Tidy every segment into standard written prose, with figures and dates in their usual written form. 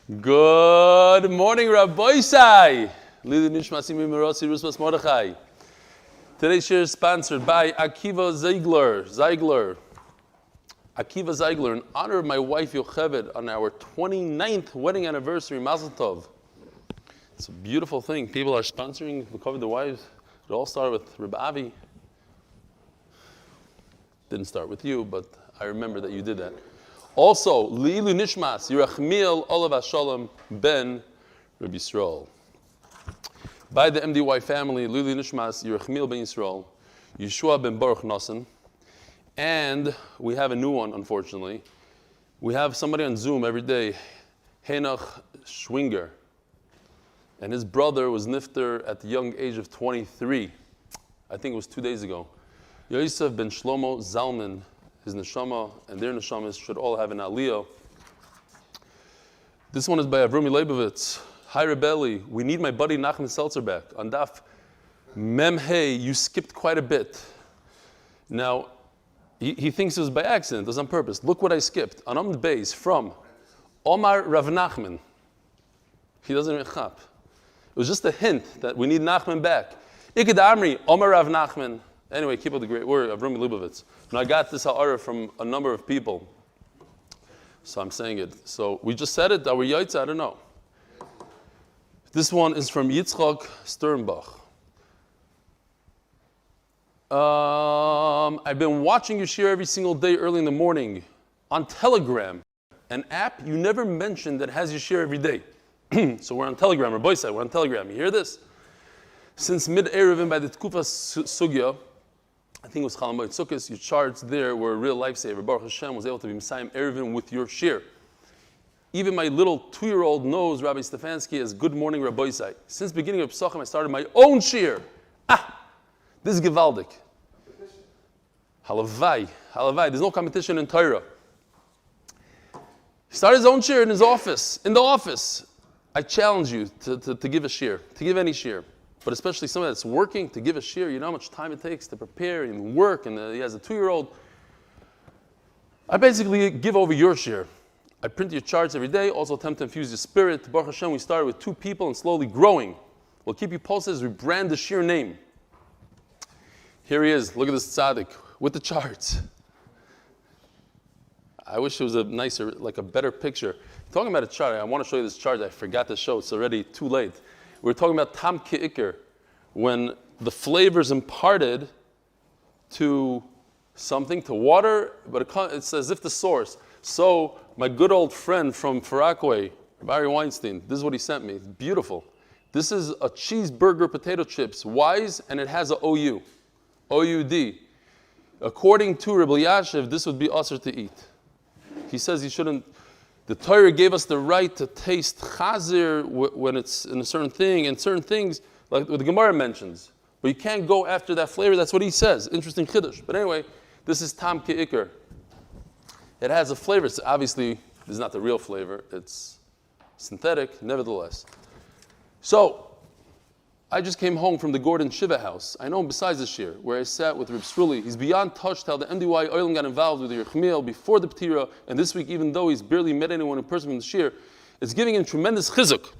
Good morning, Rabbi Sai. Leilui nishmat Rusmas Mordechai. Today's share is sponsored by Akiva Ziegler. Akiva Ziegler, in honor of my wife Yocheved on our 29th wedding anniversary, Mazel Tov. It's a beautiful thing. People are sponsoring the cover of the wives. It all started with Rabbi Avi. Didn't start with you, but I remember that you did that. Also, leilui nishmat Yerachmiel olav Shalom ben Rabbi Yisroel. By the MDY family, leilui nishmat Yerachmiel ben Yisroel, Yehoshua ben Boruch Nosson, and we have a new one, unfortunately. We have somebody on Zoom every day, Henoch Schwinger, and his brother was nifter at the young age of 23. I think it was 2 days ago. Yosef ben Shlomo Zalman, his neshama and their neshamas should all have an aliyah. This one is by Avrami Leibovitz. Hi Rebelli, we need my buddy Nachman Seltzer back. On Daf Mem Hey, you skipped quite a bit. Now, he thinks it was by accident, it was on purpose. Look what I skipped. On Amud Beis, from Omar Rav Nachman. He doesn't even chap. It was just a hint that we need Nachman back. Iked Amri, Omar Rav Nachman. Anyway, keep up the great word of Avrami Leibovitz. Now I got this ha'ara from a number of people, so I'm saying it. So we just said it, our yaitza, I don't know. This one is from Yitzchak Sternbach. I've been watching your share every single day early in the morning on Telegram, an app you never mentioned that has your share every day. So we're on Telegram, or boy said, we're on Telegram. You hear this? Since mid-Erevin by the Tkufa Sugya, I think it was Chalamoid Sukkos, your charts there were a real lifesaver. Baruch Hashem was able to be Messiah Erevin with your shir. Even my little 2-year-old knows Rabbi Stefansky as Good Morning Rabbi Sai. Since beginning of Pesachim, I started my own shir. This is Givaldik. Halavai. There's no competition in Torah. He started his own shir in his office. In the office, I challenge you to give a shir, to give any shir. But especially somebody that's working, to give a shir, you know how much time it takes to prepare and work, and he has a 2-year-old. I basically give over your shir. I print your charts every day, also attempt to infuse your spirit. Baruch Hashem, we started with 2 people and slowly growing. We'll keep you posted as we brand the shir name. Here he is, look at this tzaddik, with the charts. I wish it was a nicer, like a better picture. Talking about a chart, I want to show you this chart. I forgot to show, it's already too late. We're talking about tam ki'ikr, when the flavor is imparted to something, to water, but it's as if the source. So my good old friend from Farakwe, Barry Weinstein, this is what he sent me. It's beautiful. This is a cheeseburger potato chips, wise, and it has a OU, O-U-D. According to Rabbi Yashiv, this would be usher to eat. He says you shouldn't. The Torah gave us the right to taste chazir when it's in a certain thing, and certain things, like what the Gemara mentions. But you can't go after that flavor, that's what he says. Interesting chiddush. But anyway, this is tam ki'ikr. It has a flavor. So obviously, this is not the real flavor. It's synthetic, nevertheless. So, I just came home from the Gordon Shiva house. I know him besides this year, where I sat with Reb Sruli. He's beyond touched how the MDY Oilam got involved with the Yerachmiel before the Ptira, and this week, even though he's barely met anyone in person from the shir, it's giving him tremendous chizuk.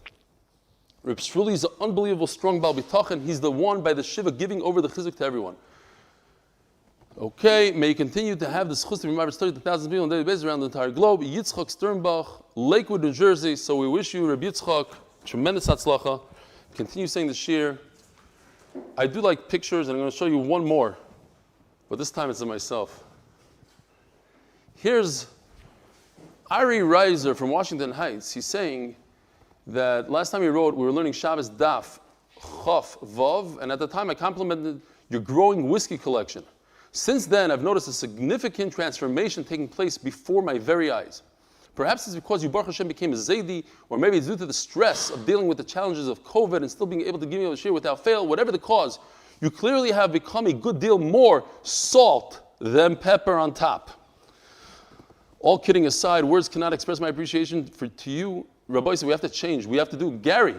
Reb Sruli is an unbelievable strong Baal B'tachan. He's the one by the Shiva giving over the chizuk to everyone. Okay, may you continue to have this chus to be marvelous 30,000 people on a daily basis around the entire globe. Yitzchak Sternbach, Lakewood, New Jersey. So we wish you, Reb Yitzchak, tremendous hatzlacha. Continue saying the shir. I do like pictures, and I'm going to show you one more, but this time it's of myself. Here's Ari Reiser from Washington Heights. He's saying that last time he wrote, we were learning Shabbos Daf, Chof, Vav, and at the time I complimented your growing whiskey collection. Since then, I've noticed a significant transformation taking place before my very eyes. Perhaps it's because you, Baruch Hashem, became a Zaidi, or maybe it's due to the stress of dealing with the challenges of COVID and still being able to give you a shir without fail. Whatever the cause, you clearly have become a good deal more salt than pepper on top. All kidding aside, words cannot express my appreciation to you. Rabbi said we have to change. We have to do. Gary,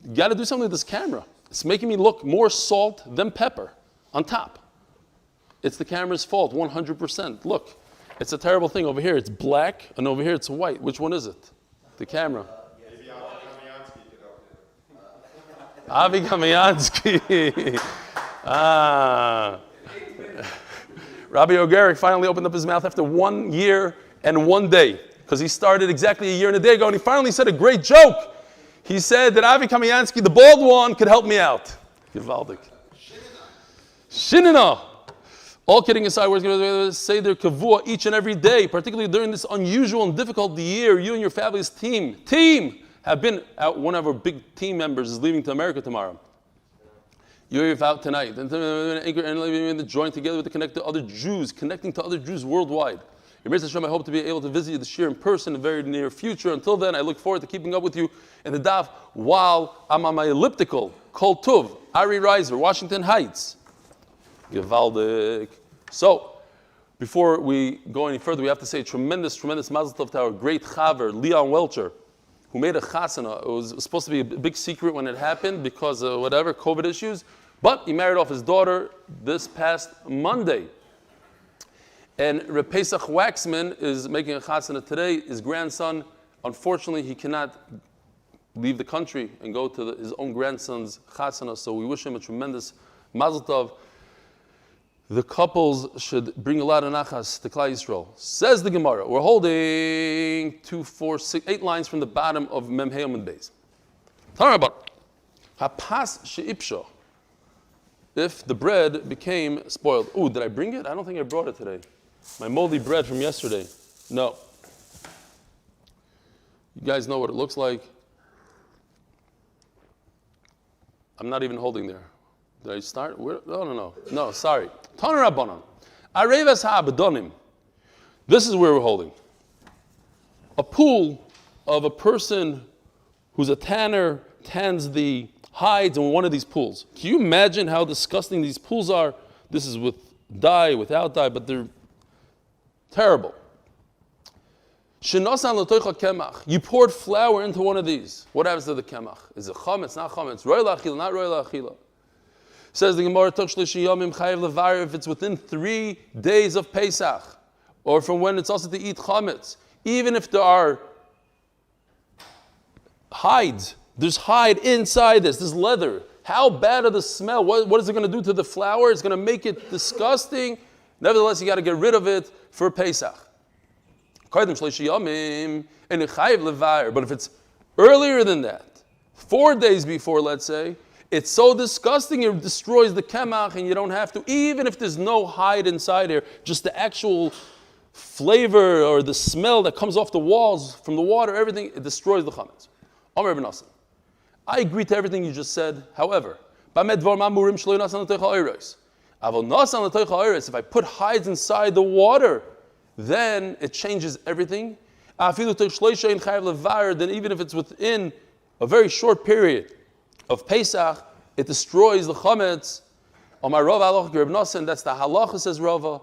you got to do something with this camera. It's making me look more salt than pepper on top. It's the camera's fault, 100%. Look. It's a terrible thing. Over here it's black, and over here it's white. Which one is it? The camera. Avi Kamiansky. Rabbi O'Garrick finally opened up his mouth after 1 year and 1 day, because he started exactly a year and a day ago, and he finally said a great joke. He said that Avi Kamiansky, the bald one, could help me out. Givaldik. Shinina. All kidding aside, we're going to say their kavua each and every day, particularly during this unusual and difficult year. You and your family's team have been out. One of our big team members is leaving to America tomorrow. You're out tonight, and join together with the connecting to other Jews worldwide. I hope to be able to visit you this year in person in the very near future. Until then, I look forward to keeping up with you in the daf while I'm on my elliptical. Kol Tuv, Ari Reiser, Washington Heights. Gewaldig. So, before we go any further, we have to say tremendous mazel tov to our great chaver, Leon Welcher, who made a chasana. It was supposed to be a big secret when it happened because of whatever, COVID issues. But he married off his daughter this past Monday. And Reb Pesach Waxman is making a chasana today. His grandson, unfortunately, he cannot leave the country and go to his own grandson's chasana. So we wish him a tremendous mazel tov. The couples should bring a lot of nachas to Klal Yisrael. Says the Gemara. We're holding 8 lines from the bottom of Mem Hey Amud Beis. Talking about hapas sheipsha. If the bread became spoiled. Ooh, did I bring it? I don't think I brought it today. My moldy bread from yesterday. No. You guys know what it looks like. I'm not even holding there. Did I start? No, sorry. Taner Rabbanan. Arevas ha'abadonim. This is where we're holding. A pool of a person who's a tanner tans the hides in one of these pools. Can you imagine how disgusting these pools are? This is with dye, without dye, but they're terrible. Shenosan l'toicha kemach. You poured flour into one of these. What happens to the kemach? Is it chametz, not chametz? Roy la'achila, not roy la'achila. Says the Gemara, if it's within 3 days of Pesach, or from when it's also to eat chametz, even if there are hides, there's hide inside this leather. How bad are the smell? What is it going to do to the flour? It's going to make it disgusting. Nevertheless, you got to get rid of it for Pesach. But if it's earlier than that, 4 days before, let's say, it's so disgusting it destroys the kemach, and you don't have to, even if there's no hide inside here, just the actual flavor or the smell that comes off the walls from the water, everything, it destroys the chametz. Amar ben Nosson. I agree to everything you just said. However, if I put hides inside the water, then it changes everything. Then even if it's within a very short period of Pesach, it destroys the chametz. Omar Rav Aloch Reb Nosson, that's the halacha, says Rava.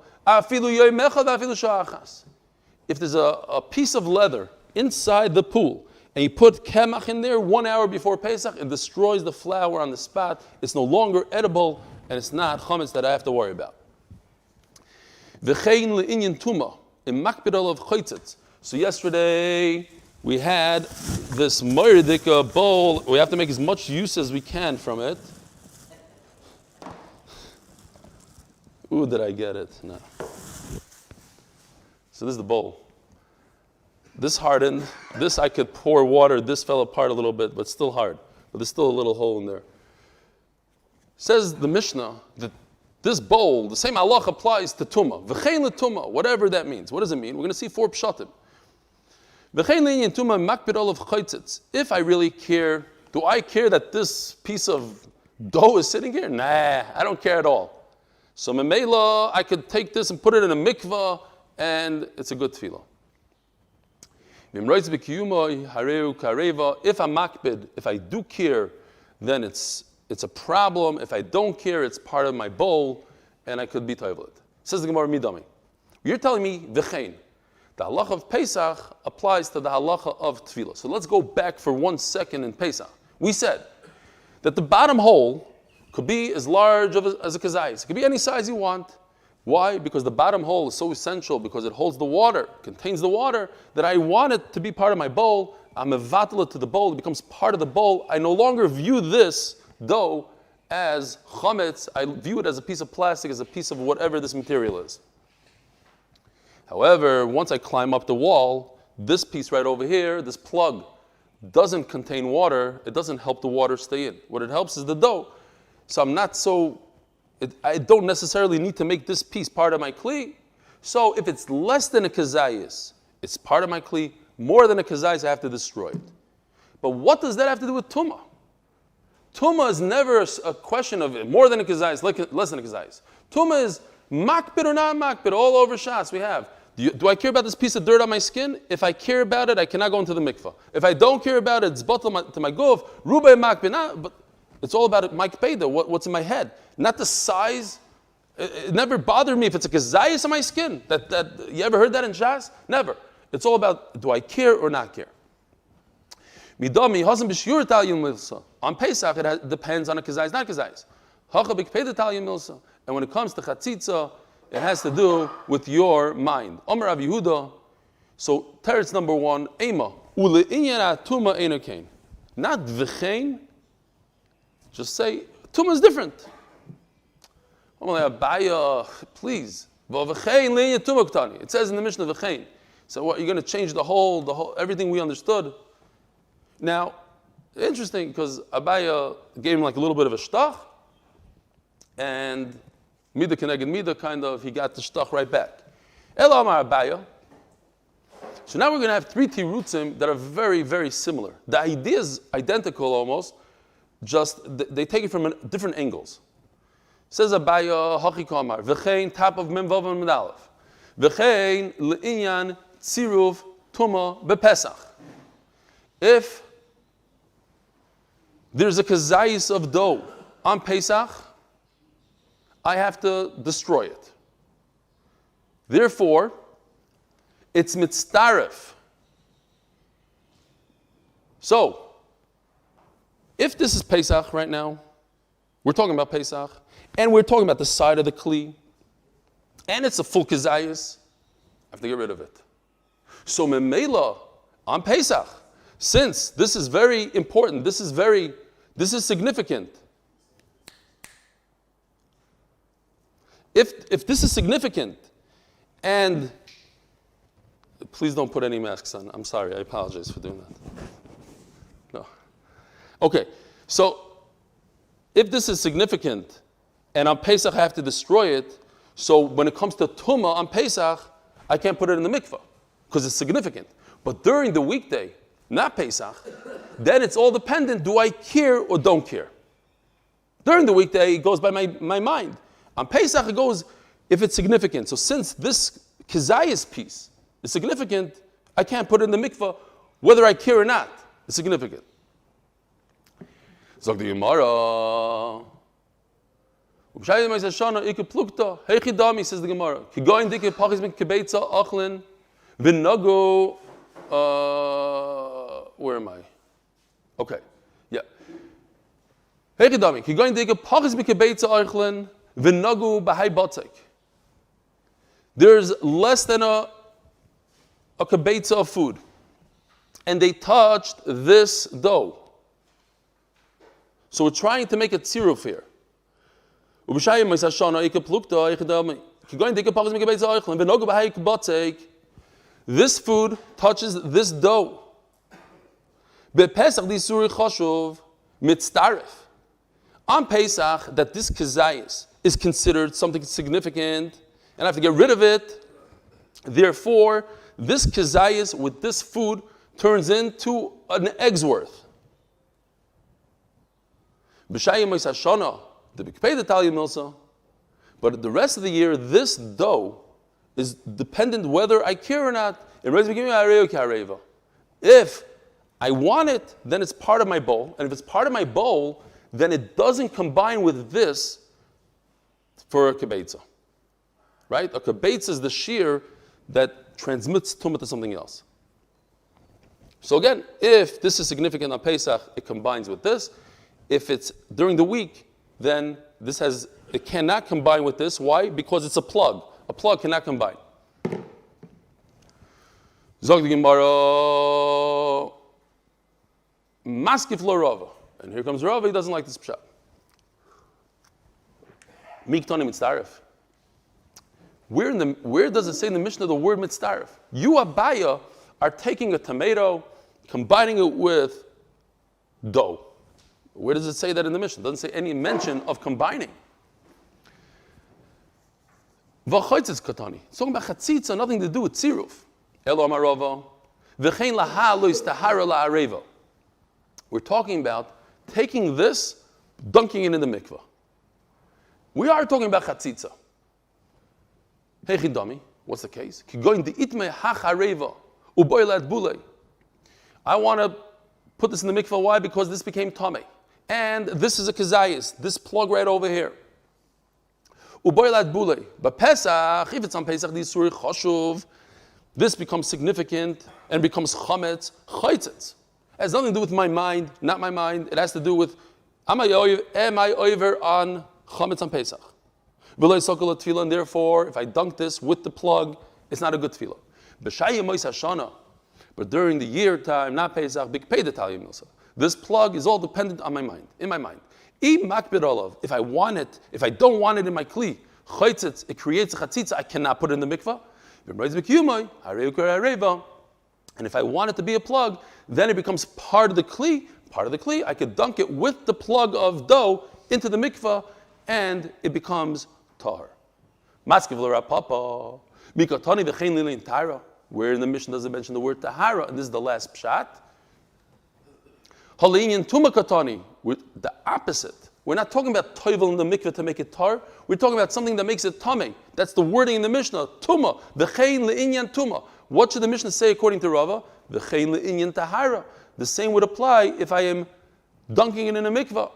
If there's a piece of leather inside the pool, and you put kemach in there 1 hour before Pesach, it destroys the flour on the spot. It's no longer edible, and it's not chametz that I have to worry about. V'chein le'inyan tuma, in makbidol of chaytzitz. So yesterday, we had this moirdika bowl. We have to make as much use as we can from it. Ooh, did I get it? No. So this is the bowl. This hardened. This I could pour water. This fell apart a little bit, but still hard. But there's still a little hole in there. Says the Mishnah that this bowl, the same halach applies to tumah. V'chein letumah, whatever that means. What does it mean? We're going to see 4 pshatim. If I really care, do I care that this piece of dough is sitting here? Nah, I don't care at all. So memela, I could take this and put it in a mikvah, and it's a good tefillah. If I'm makbid, if I do care, then it's a problem. If I don't care, it's part of my bowl, and I could be toivelit. Says the Gemara Midami. You're telling me v'chein. The halacha of Pesach applies to the halacha of tefillah. So let's go back for 1 second in Pesach. We said that the bottom hole could be as large as a kazayis. It could be any size you want. Why? Because the bottom hole is so essential, because it holds the water, contains the water, that I want it to be part of my bowl, I'm mevatel it to the bowl. It becomes part of the bowl. I no longer view this dough as chametz. I view it as a piece of plastic, as a piece of whatever this material is. However, once I climb up the wall, this piece right over here, this plug, doesn't contain water. It doesn't help the water stay in. What it helps is the dough. So I don't necessarily need to make this piece part of my kli. So if it's less than a kazayis, it's part of my kli. More than a kazayis, I have to destroy it. But what does that have to do with tumah? Tumah is never a question of more than a kazayis, less than a kazayis. Tumah is makbid or not makbid, all over shots we have. Do I care about this piece of dirt on my skin? If I care about it, I cannot go into the mikvah. If I don't care about it, it's batal to my guf, rubay makbid, but it's all about my kpeda, what's in my head. Not the size. It never bothered me if it's a kazayis on my skin. That you ever heard that in Shas? Never. It's all about, do I care or not care? On Pesach, it depends on a kazayis, not kazayis. And when it comes to chatzitza, it has to do with your mind. Omer Rav Yehuda. So teretz number one, ema ule'inyan atuma eino kain. Not v'chein. Just say tuma is different. Please. It says in the Mishnah v'chein. So what, you're going to change the whole everything we understood? Now, interesting, because Abaya gave him like a little bit of a shtach, and Mida Keneged Mida, kind of, he got the shtach right back. Ela Amar Abaya. So now we're going to have three tirutzim that are very, very similar. The idea is identical almost, just they take it from different angles. Says Abaya, Hachi Kamar, V'chein, top of Mem Vav and Amud Aleph. V'chein, Le'inyan, Tziruf, Tuma, Bepesach. If there's a kazayis of dough on Pesach, I have to destroy it. Therefore, it's mitzdaref. So, if this is Pesach right now, we're talking about Pesach, and we're talking about the side of the kli, and it's a full kazayis, I have to get rid of it. So, memela on Pesach, since this is very important, this is significant. If this is significant, and please don't put any masks on. I'm sorry, I apologize for doing that. No. Okay, so if this is significant, and on Pesach I have to destroy it, so when it comes to Tumah on Pesach, I can't put it in the mikvah, because it's significant. But during the weekday, not Pesach, then it's all dependent, do I care or don't care? During the weekday, it goes by my mind. On Pesach, it goes if it's significant. So since this kazayis piece is significant, I can't put it in the mikvah, whether I care or not. It's significant. Zog the Gemara. Says the Gemara. Where am I? Okay, yeah. There's less than a kibetza of food, and they touched this dough. So we're trying to make a tziruf here. This food touches this dough. On Pesach, that this kazayis is considered something significant, and I have to get rid of it. Therefore, this kazayis with this food turns into an egg's worth. But the rest of the year, this dough is dependent whether I care or not. If I want it, then it's part of my bowl. And if it's part of my bowl, then it doesn't combine with this for a kibetza. Right? A kibetza is the shear that transmits tumah to something else. So again, if this is significant on Pesach, it combines with this. If it's during the week, then it cannot combine with this. Why? Because it's a plug. A plug cannot combine. Zog the Gemara. Maskif lo Rava. And here comes Rava, he doesn't like this pshat. Miktani mitzdaref. Where does it say in the Mishnah the word mitzdaref? You, Abaya, are taking a tomato, combining it with dough. Where does it say that in the Mishnah? It doesn't say any mention of combining. V'choitzes katani. It's talking about chatzitza, nothing to do with tziruf. Elo amar Rava. V'chein laha lo istahara la'areva. We're talking about taking this, dunking it in the mikveh. We are talking about chatzitza. Hey chidami, what's the case? I want to put this in the mikveh. Why? Because this became tamei. And this is a kazayis, this plug right over here. But Pesach, if it's on Pesach, this becomes significant and becomes chametz, chaytzitz. It has nothing to do with my mind, not my mind. It has to do with, am I over on chametz on Pesach? And therefore, if I dunk this with the plug, it's not a good tefillah. But during the year time, not Pesach, this plug is all dependent on my mind, in my mind. If I want it, if I don't want it in my kli, it creates a chatzitza, I cannot put it in the mikvah. And if I want it to be a plug, then it becomes part of the kli. Part of the kli, I could dunk it with the plug of dough into the mikvah, and it becomes tahar. Where in the Mishnah does it mention the word tahara? And this is the last pshat. Halinian tuma katani, with the opposite. We're not talking about toivel in the mikveh to make it tar. We're talking about something that makes it tamei. That's the wording in the Mishnah. Tuma, v'chein le'inyan tuma. What should the Mishnah say according to Rava? V'chein le'inyan tahara. The same would apply if I am dunking it in a mikveh.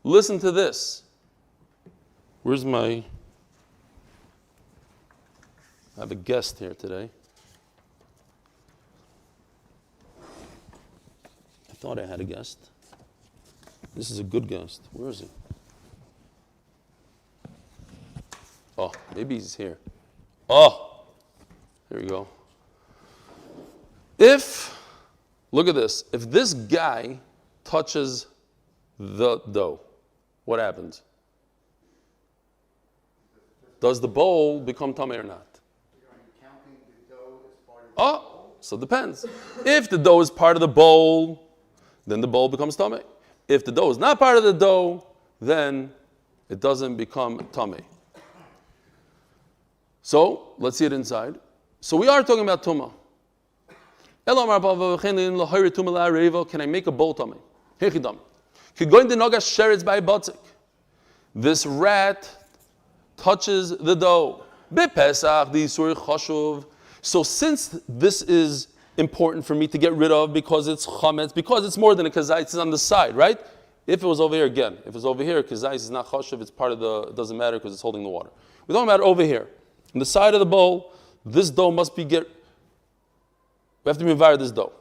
Listen to this. Where's my... I have a guest here today. I thought I had a guest. This is a good guest. Where is he? Oh, maybe he's here. Oh, here we go. Look at this. If this guy touches the dough, what happens? Does the bowl become tamei or not? Oh, so it depends. If the dough is part of the bowl, then the bowl becomes tamei. If the dough is not part of the dough, then it doesn't become tamei. So, let's see it inside. So we are talking about tumah. Can I make a bowl tamei? This rat touches the dough. So since this is important for me to get rid of because it's chametz, because it's more than a kazayis, it's on the side, right? If it was over here again, if it's over here, kazayis is not chashuv, it's part of the, it doesn't matter because it's holding the water. We're talking about over here. On the side of the bowl, this dough must be we have to mivare this dough.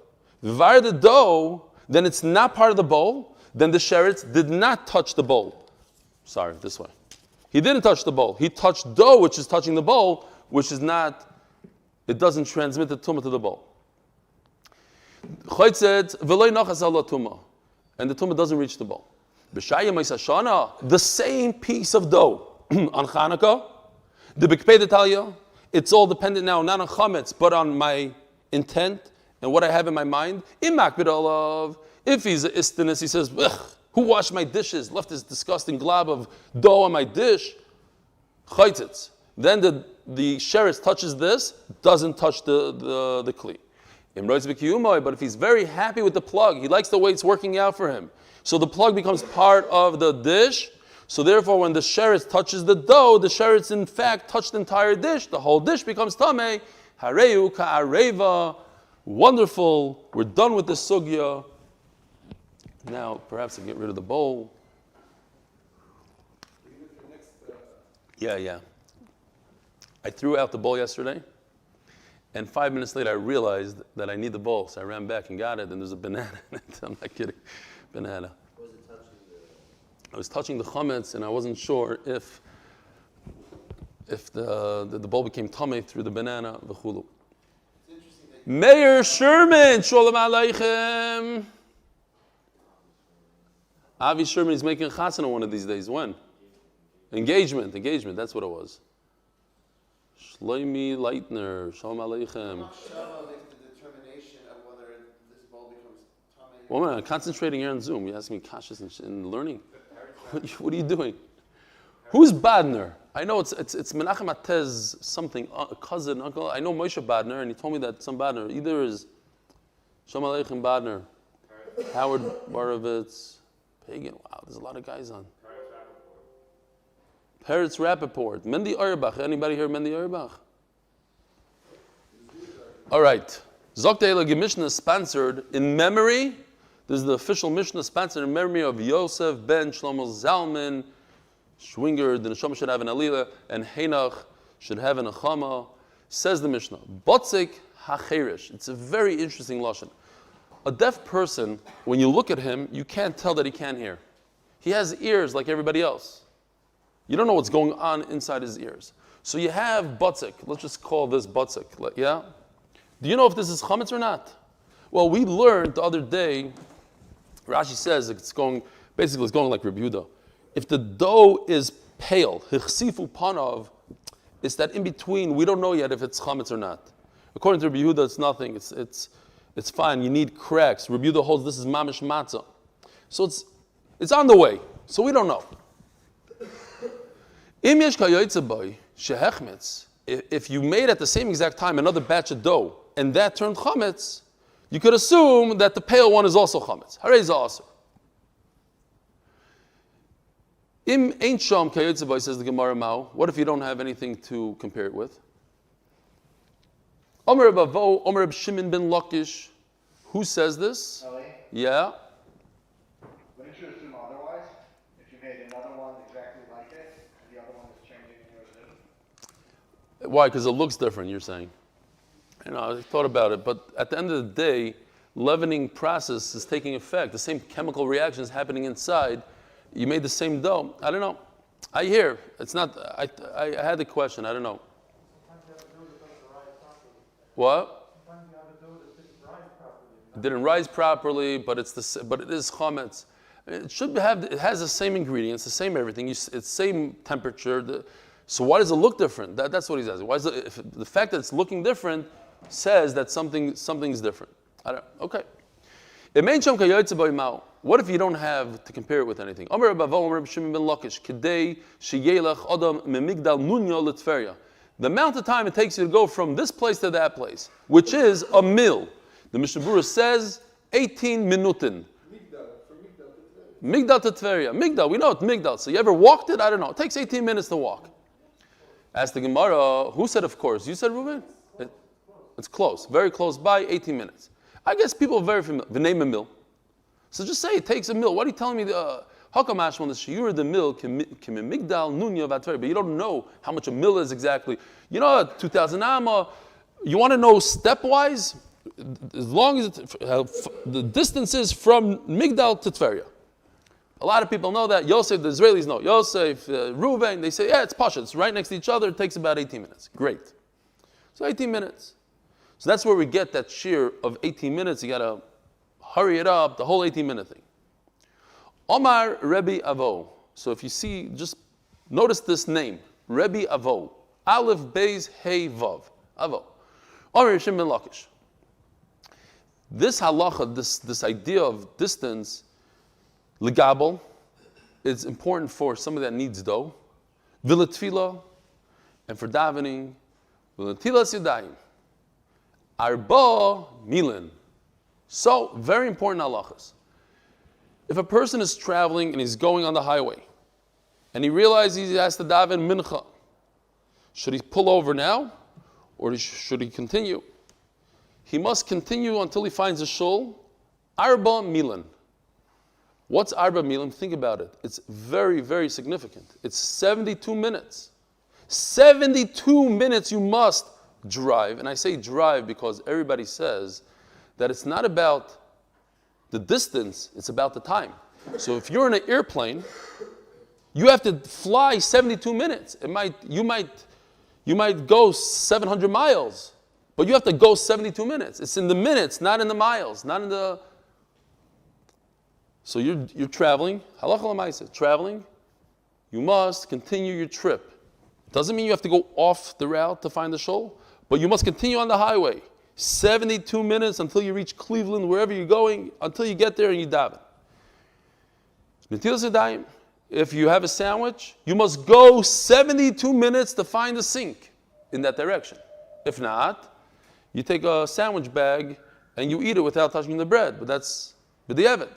Mivare the dough, then it's not part of the bowl, then the sheretz did not touch the bowl. Sorry, this way. He didn't touch the bowl. He touched dough, which is touching the bowl, which is not, it doesn't transmit the tumah to the bowl. And the tumah doesn't reach the bowl. The same piece of dough on Chanukah, the Bikpei D'Talia, it's all dependent now, not on chametz, but on my intent and what I have in my mind. If he's an istinus, he says, who washed my dishes, left this disgusting glob of dough on my dish? Chaytzitz. Then the sheretz touches this, doesn't touch the kli. But if he's very happy with the plug, he likes the way it's working out for him, so the plug becomes part of the dish. So therefore, when the sheretz touches the dough, the sheretz in fact touched the entire dish. The whole dish becomes tamei. Hareu ka'areva. Wonderful. We're done with the sugya. Now, perhaps I get rid of the bowl. Yeah. I threw out the bowl yesterday, and 5 minutes later I realized that I need the bowl, so I ran back and got it, and there's a banana in it. I'm not kidding. Banana. I was touching the chametz, and I wasn't sure if the bowl became tamei through the banana, v'chulu. It's Mayor Sherman, Shalom Aleichem. Avi Sherman is making a chasana one of these days. When? Engagement, that's what it was. Shlomi Leitner, Shalom Aleichem. Well, I'm concentrating here on Zoom. You ask me kashas in learning. What are you doing? Who's Badner? I know it's Menachem Atez something, a cousin, uncle. I know Moshe Badner, and he told me that some Badner. Either is Shalom Aleichem Badner, Howard Borovitz, Pagan. Wow, there's a lot of guys on. Peretz Rappaport, Mendy Auerbach. Anybody hear Mendy Auerbach? All right. Zokteila Mishnah sponsored in memory. This is the official Mishnah sponsored in memory of Yosef ben Shlomo Zalman. Schwinger, the Neshama should have an Alila, and Heinach should have an Achama. Says the Mishnah, Botzik HaCherish. It's a very interesting lashon. A deaf person, when you look at him, you can't tell that he can't hear. He has ears like everybody else. You don't know what's going on inside his ears. So you have Botzik. Let's just call this Botzik. Yeah? Do you know if this is chametz or not? Well, we learned the other day, Rashi says it's going like Rabbi Yehuda. If the dough is pale, hichsifu panav, it's that in between, we don't know yet if it's chametz or not. According to Rabbi Yehuda, it's nothing. It's fine. You need cracks. Rabbi Yehuda holds this is mamish matzah. So it's on the way. So we don't know. Im yesh kayotze boy shehechmetz. If you made at the same exact time another batch of dough and that turned chametz, you could assume that the pale one is also chametz. Harei za'aser. Im ain't sham kayotze boy, says the Gemara Mao. What if you don't have anything to compare it with? Omer Bavo, Omer Shimon ben Lakish. Who says this? Eli? Yeah. Wouldn't you assume otherwise? If you made another one exactly like it, and the other one is changing in yours too? Why? Because it looks different, you're saying. I thought about it, but at the end of the day, leavening process is taking effect. The same chemical reaction is happening inside. You made the same dough. I don't know. I hear. It's not, I had the question. I don't know. What? It didn't rise properly, but it is chametz. It has the same ingredients, the same everything. It's same temperature. So why does it look different? That's what he's asking. Why is the fact that it's looking different says that something's different? Okay. What if you don't have to compare it with anything? The amount of time it takes you to go from this place to that place, which is a mil. The Mishnah Berurah says 18 minutin. Migdal to Tveria. Migdal, we know it's Migdal. So you ever walked it? I don't know. It takes 18 minutes to walk. Ask the Gemara, who said of course? You said, Reuven? It's close, very close by, 18 minutes. I guess people are very familiar. V'nei mil. So just say it takes a mil. What are you telling me? Hakamash on the shiur the mil migdal nunya vatver, but you don't know how much a mil is exactly. 2,000 amma. You want to know stepwise, as long as the distance is from Migdal to Tveria. A lot of people know that. Yosef, the Israelis know. Yosef, Reuven, they say, yeah, it's pasha. It's right next to each other. It takes about 18 minutes. Great. So 18 minutes. So that's where we get that shear of 18 minutes. You got to hurry it up, the whole 18-minute thing. Omar Rebbe Avo. So if you see, just notice this name. Rebbe Avo. Aleph Beis Hey Vav. Avo. Omar Yishim ben Lakish. This halacha, this idea of distance, legabel, it's important for somebody that needs dough. Vilatfila, and for davening, vilatilas yadayim. Arba milan. So, very important halachas. If a person is traveling and he's going on the highway, and he realizes he has to daven mincha, should he pull over now, or should he continue? He must continue until he finds a shul. Arba milan. What's arba milan? Think about it. It's very, very significant. It's 72 minutes. 72 minutes you must drive. And I say drive because everybody says that it's not about the distance, it's about the time. So if you're in an airplane, you have to fly 72 minutes. You might go 700 miles, But you have to go 72 minutes. It's in the minutes, not in the miles, not in the... So you're traveling, halacha l'maaseh, traveling, you must continue your trip. Doesn't mean you have to go off the route to find the shul, but you must continue on the highway. 72 minutes until you reach Cleveland, wherever you're going, until you get there and you daven. Netilas yadayim, if you have a sandwich, you must go 72 minutes to find the sink in that direction. If not, you take a sandwich bag and you eat it without touching the bread, but that's b'diavad.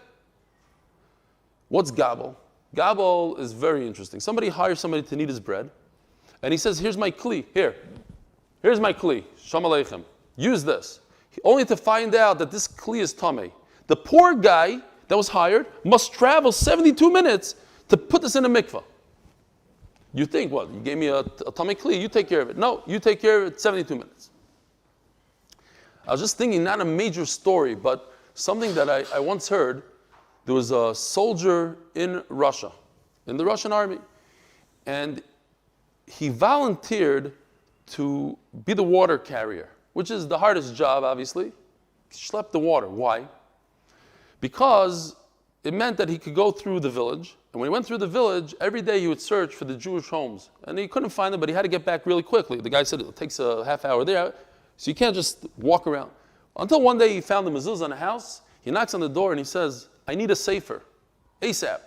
What's gabel? Gabel is very interesting. Somebody hires somebody to knead his bread, and he says, here's my kli, here's my kli, shalom aleichem, use this. Only to find out that this kli is tamei. The poor guy that was hired must travel 72 minutes to put this in a mikvah. You think, what, you gave me a tamei kli, you take care of it. No, you take care of it 72 minutes. I was just thinking, not a major story, but something that I once heard. There was a soldier in Russia, in the Russian army, and he volunteered to be the water carrier, which is the hardest job, obviously. Schlep the water. Why? Because it meant that he could go through the village, and when he went through the village, every day he would search for the Jewish homes, and he couldn't find them, but he had to get back really quickly. The guy said it takes a half hour there, so you can't just walk around. Until one day he found the mezuzah in a house, he knocks on the door and he says, I need a sefer, ASAP.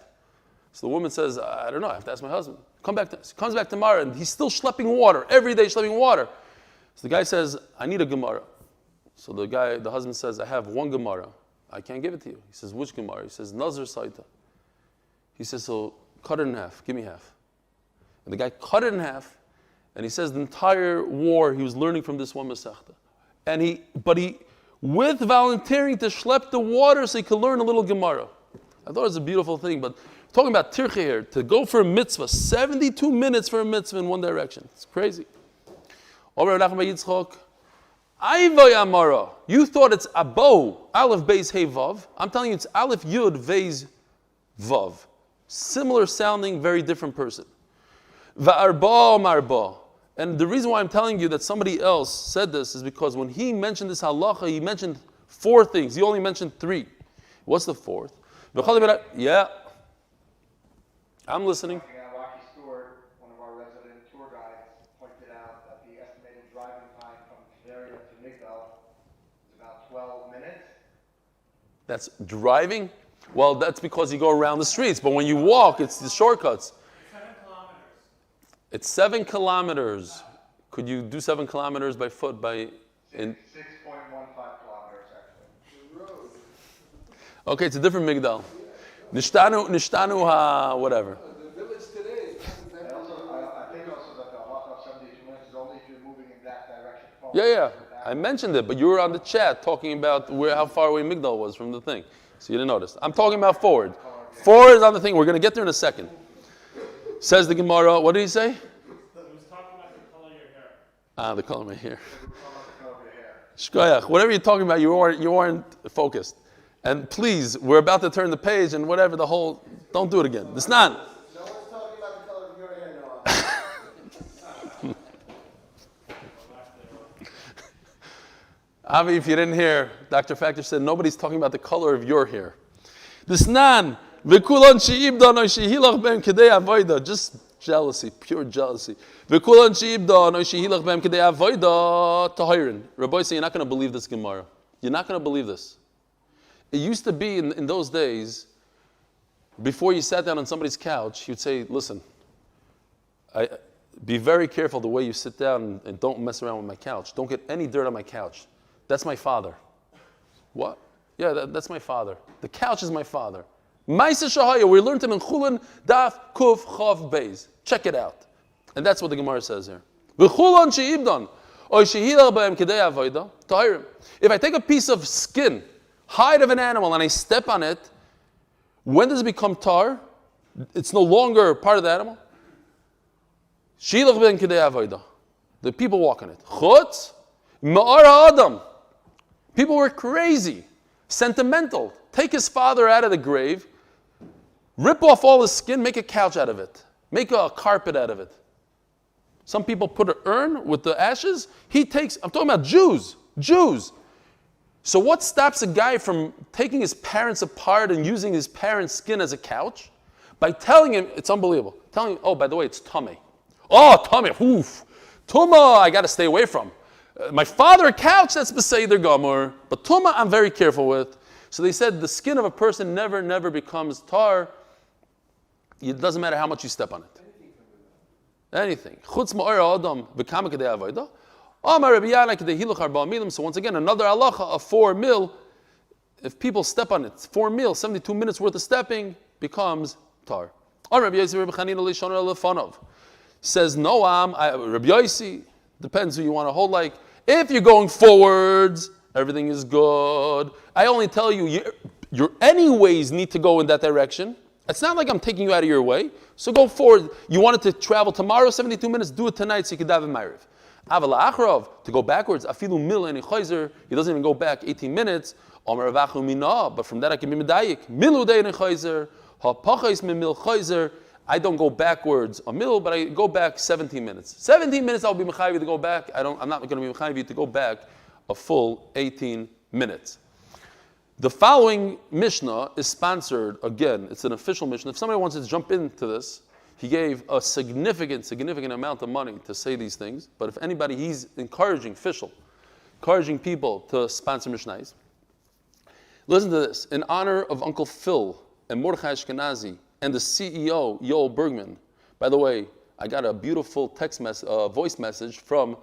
So the woman says, I don't know, I have to ask my husband. Comes back tomorrow, and he's still schlepping water, every day schlepping water. So the guy says, I need a Gemara. So the husband says, I have one Gemara. I can't give it to you. He says, which Gemara? He says, Nazar Saita. He says, so cut it in half, give me half. And the guy cut it in half, and he says the entire war he was learning from this one Masechta. But he, with volunteering to schlep the water so he could learn a little Gemara. I thought it was a beautiful thing, but talking about tirche here, to go for a mitzvah, 72 minutes for a mitzvah in one direction. It's crazy. Over Yerachmiel Yitzchok, Ayvay Amara. You thought it's Abo, Aleph Beis Hey Vav. I'm telling you it's Aleph Yud Beis Vav. Similar sounding, very different person. Va'arba Marba. And the reason why I'm telling you that somebody else said this is because when he mentioned this halacha, he mentioned 4 things. He only mentioned 3. What's the 4th? Yeah. I'm listening. Rocky Stewart, one of our resident tour guides, pointed out that the estimated driving time from Tveria to Migdal is about 12 minutes. That's driving? Well, that's because you go around the streets. But when you walk, it's the shortcuts. 7 kilometers. It's 7 kilometers. Could you do 7 kilometers by foot? 6.15 kilometers, actually. Okay, it's a different Migdal. Nishtanu whatever. The village today. I think also that the halacha of 72 minutes is only if you're moving in that direction. Yeah. I mentioned it, but you were on the chat talking about how far away Migdal was from the thing. So you didn't notice. I'm talking about forward. Forward is on the thing. We're going to get there in a second. Says the Gemara, what did he say? He was talking about the color of your hair. The color of my hair. Shkoyach, whatever you're talking about, you weren't focused. And please, we're about to turn the page and whatever the whole, don't do it again. It's not. No one's talking about the color of your hair, Noah. Avi, if you didn't hear, Dr. Factor said nobody's talking about the color of your hair. This nan, just jealousy, pure jealousy. Rabbi say, you're not going to believe this Gemara. You're not going to believe this. It used to be in those days, before you sat down on somebody's couch, you'd say, listen, be very careful the way you sit down and don't mess around with my couch. Don't get any dirt on my couch. That's my father. What? Yeah, that's my father. The couch is my father. Ma'aseh Shahaya, we learned it in Chulin, Daf, Kuf, Chav, Beis. Check it out. And that's what the Gemara says here. If I take a piece of skin, hide of an animal, and I step on it, when does it become tar? It's no longer part of the animal. The people walk on it. Chutz, ma'ar adam. People were crazy, sentimental. Take his father out of the grave, rip off all his skin, make a couch out of it, make a carpet out of it. Some people put an urn with the ashes. I'm talking about Jews. So what stops a guy from taking his parents apart and using his parents' skin as a couch? By telling him, it's unbelievable. Telling him, oh, by the way, it's tummy. Oh, tummy, oof. Tuma, I got to stay away from. My father, a couch, that's Beseder Gomor. But Tuma, I'm very careful with. So they said the skin of a person never becomes tar. It doesn't matter how much you step on it. Anything. So once again, another halacha of 4 mil. If people step on it, 4 mil, 72 minutes worth of stepping becomes tar. Says Noam, Rabbi Yossi, depends who you want to hold like. If you're going forwards, everything is good. I only tell you, you anyways need to go in that direction. It's not like I'm taking you out of your way. So go forward. You wanted to travel tomorrow, 72 minutes, do it tonight so you can daven Ma'ariv. Avala Achrov, to go backwards, afilu mil and chayzer, he doesn't even go back 18 minutes. Omer avachu mina, but from that I can be medayik. Milu day and chayzer, ha pachais mil chayzer. I don't go backwards a mil, but I go back 17 minutes. 17 minutes I'll be mechayiv to go back. I'm not going to be mechayiv to go back a full 18 minutes. The following Mishnah is sponsored, again, it's an official Mishnah. If somebody wants to jump into this, he gave a significant amount of money to say these things. But if anybody, he's encouraging people to sponsor Mishnahs. Listen to this. In honor of Uncle Phil and Mordechai Ashkenazi and the CEO, Yoel Bergman. By the way, I got a beautiful voice message from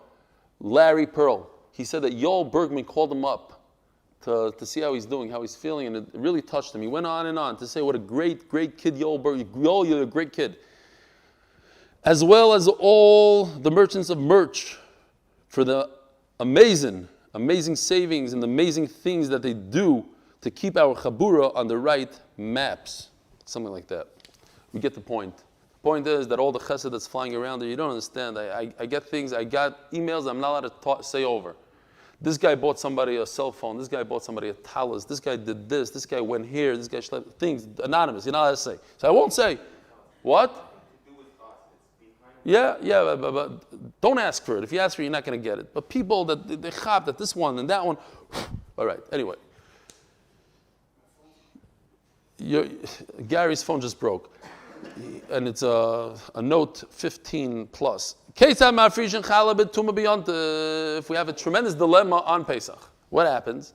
Larry Pearl. He said that Yoel Bergman called him up to see how he's doing, how he's feeling, and it really touched him. He went on and on to say what a great kid Yoel Bergman. Yoel, you're a great kid. As well as all the merchants of merch for the amazing savings and the amazing things that they do to keep our chabura on the right maps. Something like that. We get the point. The point is that all the chesed that's flying around there, you don't understand. I get things, I got emails I'm not allowed to say over. This guy bought somebody a cell phone. This guy bought somebody a talis. This guy did this. This guy went here. This guy schlepped things. Anonymous. You're not allowed to say. So I won't say. What? Yeah, but don't ask for it. If you ask for it, you're not going to get it. But people that they chab that this one and that one. All right. Anyway. Gary's phone just broke. And it's a Note 15 Plus. If we have a tremendous dilemma on Pesach, what happens?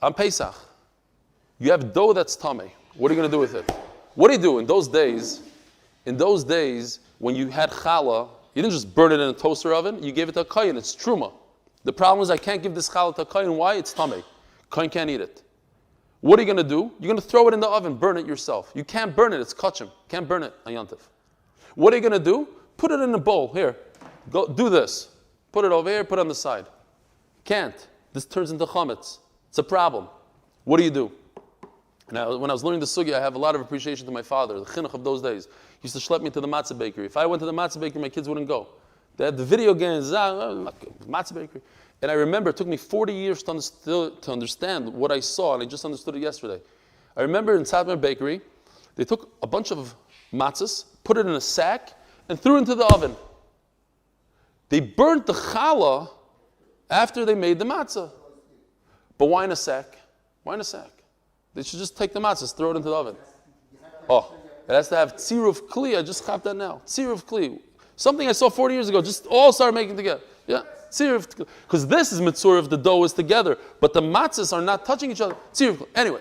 On Pesach, you have dough that's tummy. What are you going to do with it? What do you do in those days? In those days, when you had challah, you didn't just burn it in a toaster oven. You gave it to a kohen. It's truma. The problem is I can't give this challah to a kohen. Why? It's tummy. Kohen can't eat it. What are you going to do? You're going to throw it in the oven, burn it yourself. You can't burn it. It's kachim. Can't burn it on Yontif. What are you going to do? Put it in a bowl. Here. Go do this. Put it over here. Put it on the side. Can't. This turns into chametz. It's a problem. What do you do? Now, when I was learning the sugya, I have a lot of appreciation to my father, the chinuch of those days. He used to schlep me to the matzah bakery. If I went to the matzah bakery, my kids wouldn't go. They had the video games, matzah bakery. And I remember it took me 40 years to understand what I saw, and I just understood it yesterday. I remember in Zalman Bakery, they took a bunch of matzahs, put it in a sack, and threw it into the oven. They burnt the challah after they made the matzah. But why in a sack? Why in a sack? They should just take the matzahs, throw it into the oven. Oh, it has to have tziruf kli. I just got that now. Tziruf kli. Something I saw 40 years ago, just all started making together. Yeah? Because this is mitzvah if the dough is together, but the matzahs are not touching each other. Anyway,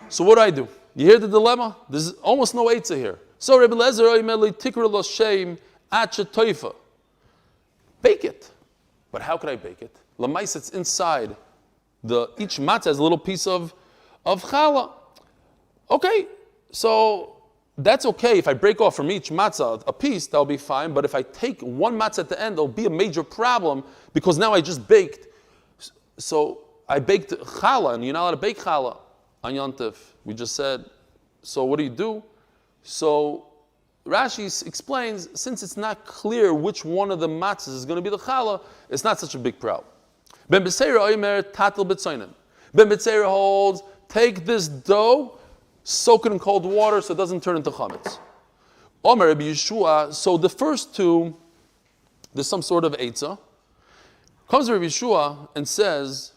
so what do? You hear the dilemma? There's almost no eitzah here. So Rebbe Lezer oimeli tikra lo shem atcha toifa. Bake it. But how could I bake it? Lamais, it's inside. Each matzah has a little piece of challah. Okay, so that's okay. If I break off from each matzah a piece, that'll be fine. But if I take one matzah at the end, there'll be a major problem because now I just baked. So I baked challah, and you're not allowed to bake challah on Yontif. We just said, so what do? So Rashi explains, since it's not clear which one of the matzahs is going to be the challah, it's not such a big problem. Ben B'Tzeira oimer tatel b'tzoinen. Ben B'Tzeira holds, take this dough, soak it in cold water so it doesn't turn into chametz. Omer Rabbi Yeshua, so the first two, there's some sort of eitzah. Comes Rabbi Yeshua and says,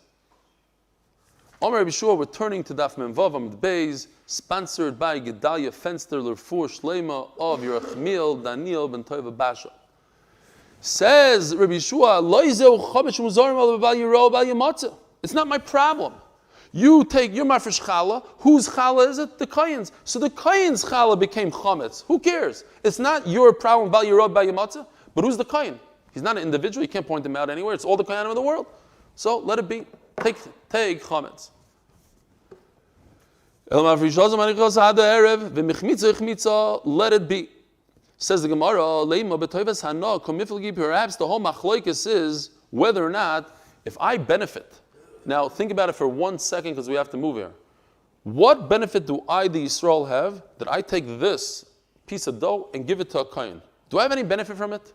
Omer Rabbi Yeshua, returning to Daf Memvav Amud Beis, sponsored by Gedalia Fenster L'Rfuah Shleima of Yerachmiel Daniel ben Toiva Basha. Says Rabbi Yeshua, Lo yizeu chomesh muzarim al b'bal yiro b'al yamatzah. It's not my problem. You take your mafresh challah. Whose challah is it? The Kayan's. So the Kayan's challah became chametz. Who cares? It's not your problem, b'al yiro b'al yamatzah. But who's the Kayan? He's not an individual. You can't point him out anywhere. It's all the Kayanim of the world. So let it be. Take chametz. Let it be. Says the Gemara, perhaps the whole machlokes is whether or not, if I benefit. Now think about it for 1 second because we have to move here. What benefit do I, the Yisroel, have that I take this piece of dough and give it to a kohen? Do I have any benefit from it?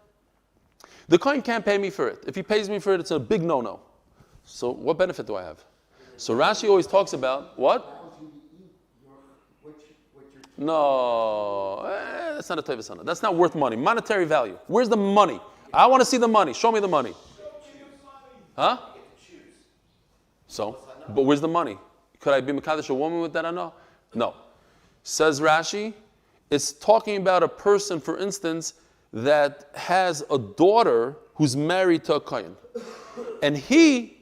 The kohen can't pay me for it. If he pays me for it, it's a big no-no. So what benefit do I have? So Rashi always talks about, what? No, that's not a Tevas Hana. That's not worth money. Monetary value. Where's the money? I want to see the money. Show me the money. Huh? So, but where's the money? Could I be Mekadesh a woman with that? I know. No. Says Rashi, it's talking about a person, for instance, that has a daughter who's married to a kohen. And he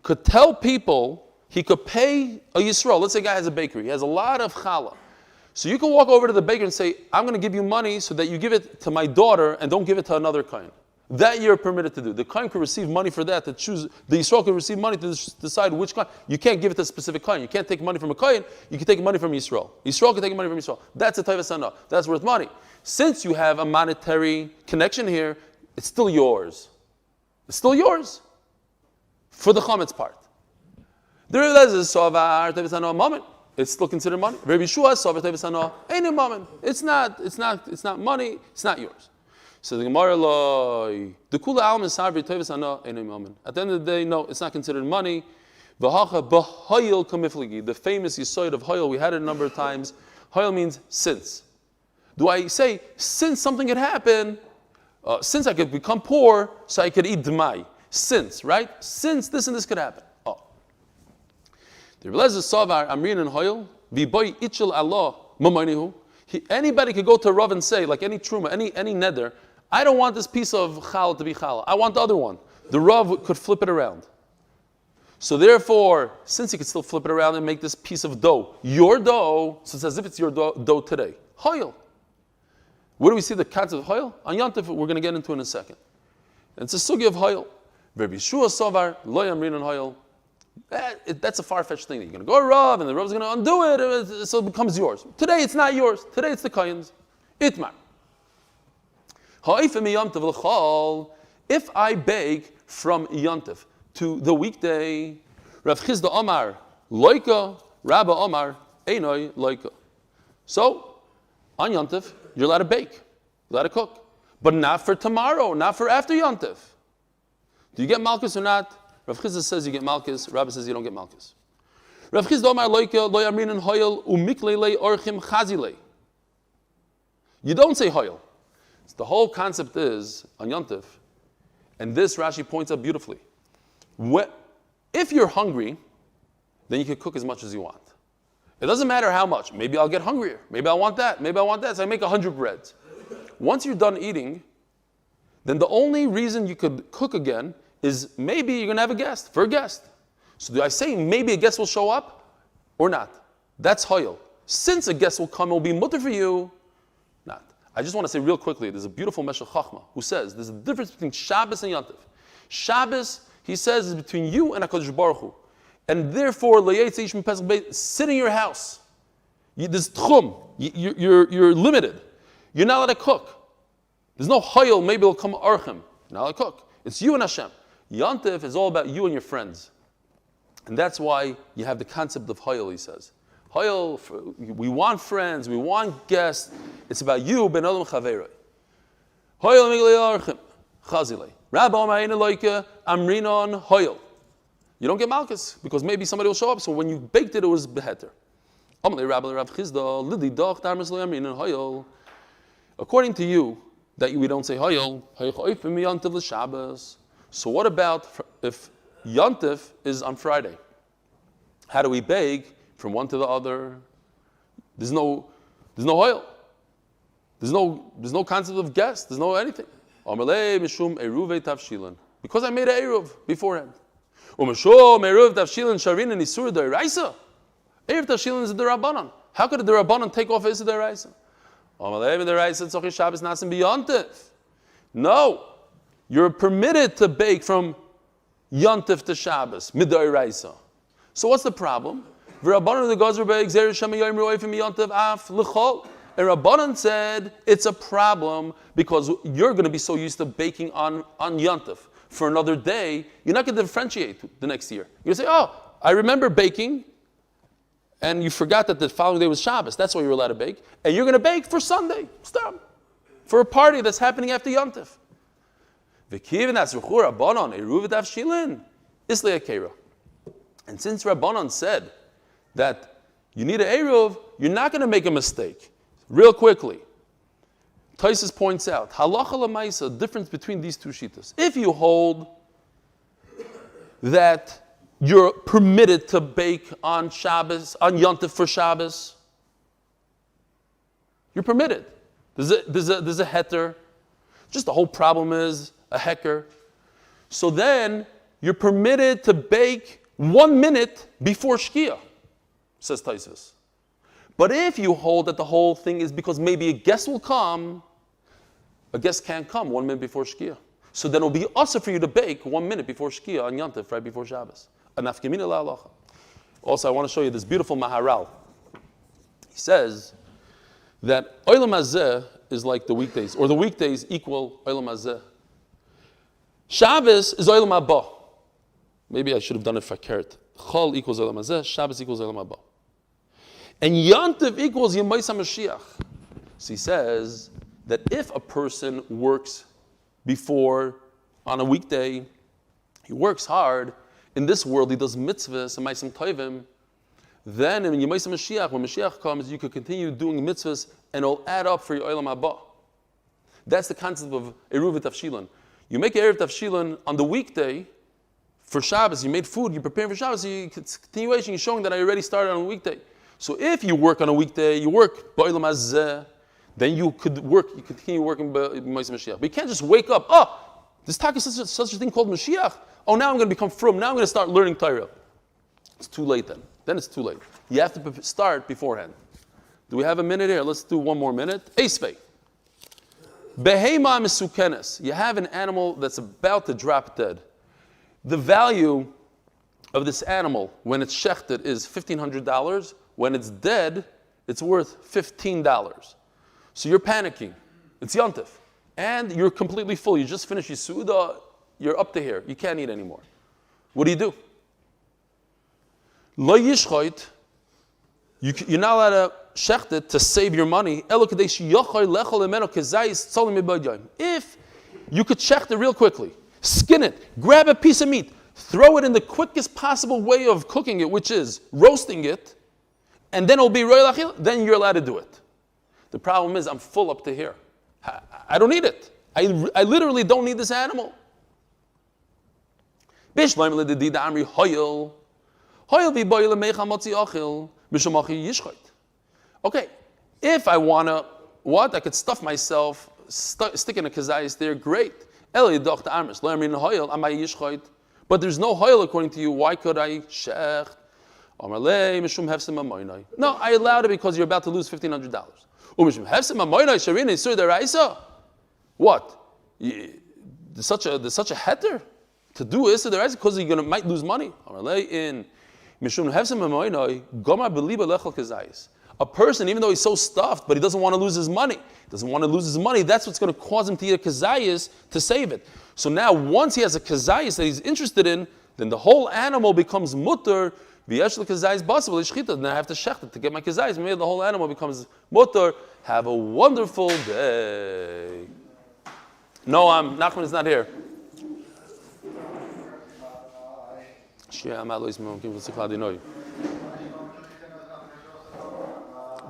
could tell people, he could pay a Yisroel. Let's say a guy has a bakery. He has a lot of challah. So you can walk over to the baker and say, I'm going to give you money so that you give it to my daughter and don't give it to another kohen. That you're permitted to do. The kohen can receive money for that, to choose. The Yisroel can receive money to decide which kohen. You can't give it to a specific kohen. You can't take money from a kohen. You can take money from Yisroel. Yisroel can take money from Yisroel. That's a Tevas Hana. That's worth money. Since you have a monetary connection here, it's still yours. It's still yours. For the chametz part. The Rebbe Lezer Sovar Tevas Hana moment. It's still considered money. Rabbi Yeshua Sovar Tevas Hana ain't a moment. It's not money. It's not yours. So the Gemara loy the kula alm is savri Tevas Hana ain't a moment. At the end of the day, no, it's not considered money. V'hacha b'hoyel kamifligi. The famous yisoid of hoyel. We had it a number of times. Hoyel means since. Do I say since something could happen? Since I could become poor, so I could eat dmai. Since, right? Since this and this could happen. The Rebbe Lezer Savar Amrin and Hoyel V'boy Ichel Allah Mamaynihu. Anybody could go to Rav and say, like any truma, any neder, I don't want this piece of challah to be challah. I want the other one. The Rav could flip it around. So therefore, since he could still flip it around and make this piece of dough your dough, so it's as if it's your dough today. Hoyel. Where do we see the concept of Hoyel? On Yontif, we're going to get into in a second. And it's a sugi of Hoyel. Rabbi Yeshua Savar Lo Amrin and Hoyel. That's a far-fetched thing. You're going to go to Rav, and the Rav's going to undo it, so it becomes yours. Today it's not yours. Today it's the Kayan's. Itmar. If I bake from Yontif to the weekday, Rav Chizda Omar Loika, Rabba Omar Einoi Loika. So on Yontif, you're allowed to bake, you're allowed to cook, but not for tomorrow, not for after Yontif. Do you get malchus or not? Rav Chizda says you get malchus. Rabbi says you don't get malchus. Rav Chizda Omar Loika Lo Yamrin and Hoyel Umiklele Orchim Chazile. You don't say Hoyel. The whole concept is on Yontif, and this Rashi points out beautifully. If you're hungry, then you can cook as much as you want. It doesn't matter how much. Maybe I'll get hungrier. Maybe I want that. Maybe I want that. So I make 100 breads. Once you're done eating, then the only reason you could cook again is maybe you're going to have a guest, for a guest. So do I say maybe a guest will show up or not? That's Hoyel. Since a guest will come, it will be mutter for you, not. I just want to say real quickly, there's a beautiful Meshech Chachma who says there's a difference between Shabbos and Yontif. Shabbos, he says, is between you and HaKadosh Baruch Hu. And therefore, sit in your house. There's tchum. You're limited. You're not allowed to cook. There's no Hoyel, maybe it'll come archim. You're not allowed to cook. It's you and Hashem. Yontif is all about you and your friends. And that's why you have the concept of Hoyel, he says. Hoyel, we want friends, we want guests. It's about you, ben olam chaveroi. Hoyel miglei archim, chazilei. Rabbi Omayin Eloike, Amrinon Hoyel. You don't get malchus, because maybe somebody will show up, so when you baked it, it was beheter. According to you, that we don't say Hayol, so what about if Yontif is on Friday? How do we bake from one to the other? There's no Hayol. There's no concept of guest. There's no anything. Because I made an Eruv beforehand. Eruv Tavshilin is the Rabbanon. How could the Rabbanon take off Isur D'Oraisa? No. You're permitted to bake from Yontif to Shabbos, Mid'Oraisa. So what's the problem? And Rabbanan said it's a problem because you're going to be so used to baking on Yontif. For another day, you're not going to differentiate the next year. You're going to say, oh, I remember baking, and you forgot that the following day was Shabbos. That's why you're allowed to bake. And you're going to bake for Sunday. Stop. For a party that's happening after Yontif. And since Rabbanan said that you need an Eruv, you're not going to make a mistake. Real quickly, Taisus points out, halacha l'maisa, difference between these two shittas. If you hold that you're permitted to bake on Shabbos, on Yontif for Shabbos, you're permitted. There's a heter. Just the whole problem is a heker. So then you're permitted to bake 1 minute before Shkia, says Taisus. But if you hold that the whole thing is because maybe a guest will come, a guest can't come 1 minute before Shkia. So then it'll be also for you to bake 1 minute before Shkia on Yontif, right before Shabbos. Also, I want to show you this beautiful Maharal. He says that Olam Hazeh is like the weekdays, or the weekdays equal Olam Hazeh. Shabbos is Olam Haba. Maybe I should have done it fakert. Chol equals Olam Hazeh, Shabbos equals Olam Haba. And Yontif equals Yemais HaMashiach. So he says that if a person works before, on a weekday, he works hard, in this world he does mitzvahs and Maisim Tovim, then in Yemais HaMashiach, when Mashiach comes, you could continue doing mitzvahs and it'll add up for your Olam Haba. That's the concept of Eruv Tavshilin. You make Eruv Tavshilin on the weekday, for Shabbos, you made food, you're preparing for Shabbos, it's continuation, you're showing that I already started on a weekday. So if you work on a weekday, you work Ba'olam Hazeh, then you continue working B'Mais Mashiach. But you can't just wake up, oh, this talk is such a thing called Mashiach. Oh, now I'm going to become frum. Now I'm going to start learning Torah. It's too late then. Then it's too late. You have to start beforehand. Do we have a minute here? Let's do 1 more minute. Eisvei. Behema Mesukenes. You have an animal that's about to drop dead. The value of this animal when it's shechted is $1,500. When it's dead, it's worth $15. So you're panicking. It's Yontif. And you're completely full. You just finished your Suda. You're up to here. You can't eat anymore. What do? Lo yishchoit. You're not allowed to shecht it to save your money. If you could shecht it real quickly, skin it, grab a piece of meat, throw it in the quickest possible way of cooking it, which is roasting it, and then it'll be royal achil, then you're allowed to do it. The problem is I'm full up to here. I don't need it. I literally don't need this animal. Okay, if I want to, I could stuff myself, stick in a kazayas there, great. But there's no hoil according to you. Why could I shecht? No, I allowed it because you're about to lose $1,500. What? There's such a heter to do Isser D'Oraisa because you might lose money. A person, even though he's so stuffed, but he doesn't want to lose his money. That's what's going to cause him to eat a kazayis to save it. So now, once he has a kazayis that he's interested in, then the whole animal becomes mutter. Then I have to shecht it to get my kazayis. Maybe the whole animal becomes mutter. Have a wonderful day. No, Nachman is not here.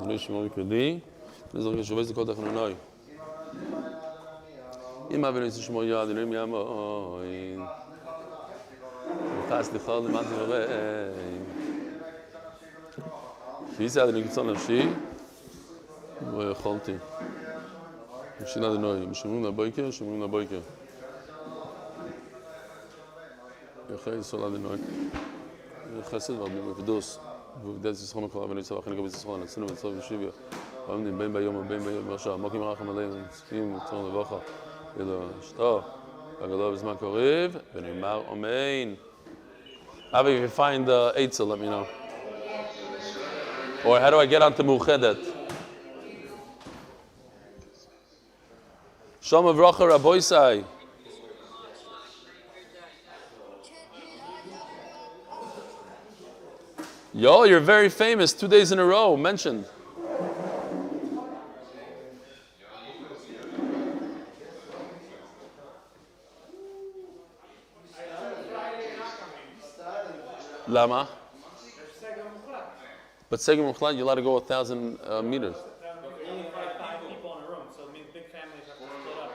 Dinu Shmooze Kudi. Nizal Yosef the Kodach Nanoi. Ima Venu Shmooze Yad Dinu Yamoin. Utas Dichal Limati Vavei. She said Dinu Kitzon Nafshi. ויכולתי. משנה דנוי, משמרים לבויקר, משמרים לבויקר. יחי ישראל דנוי. חסד ועבדים וקדוס. ועובדת ישחון הקרב ונצל לכן לגבי ישחון, נצלנו ונצלו ושיביה. ועמדים בין ביום ובין ביום ברשע. מוקים רחם עליהם, נסכים וצרון לבוכה. ידוע, שתו. והגדול בזמן קריב, ונאמר אמן. Avi, if you find the Eitzel, let me know. Or how do I get onto Muchedet? Shlomo Vracha Rabboisai. Yo, you're very famous. 2 days in a row, mentioned. Lama? But Segem Mukhlat, you're allowed to go 1,000 meters. Only 5 people in a room, so it means big families have to split up.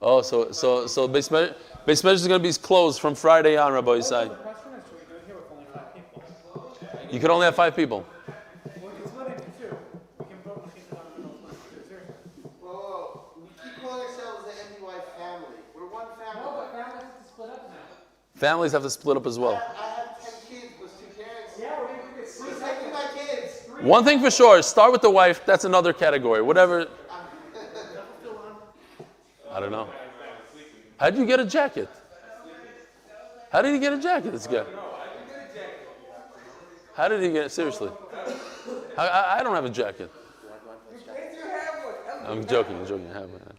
Oh, so Beis Medrash is going to be closed from Friday on, Rabbi Yisai. The question is, should we do it here with only 5 people? You can only have 5 people. Well, it's split into 2. We can put one people on the middle split into 2. Seriously. Whoa. We keep calling ourselves the NDY family. We're one family. No, but families have to split up now. Families have to split up as well. I have 10 kids with 2 parents. Yeah, we're going to get Who's taking my kids? One thing for sure, start with the wife, that's another category. Whatever. I don't know. How did you get a jacket? How did he get a jacket, this guy? How did he get it? Seriously. I don't have a jacket. I'm joking. I have one.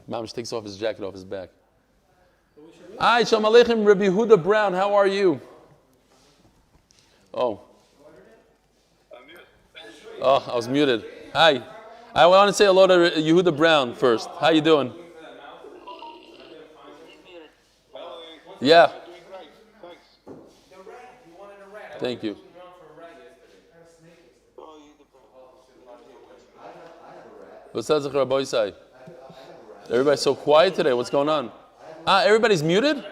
Mamish takes off his jacket off his back. Hi, Shalom Aleichem, Rabbi Yehuda Brown, how are you? Oh, I was muted. Hi. I want to say hello to Yehuda Brown first. How you doing? Yeah. Thank you. What's that, Rabbi Yisai? Everybody's so quiet today. What's going on? Everybody's muted?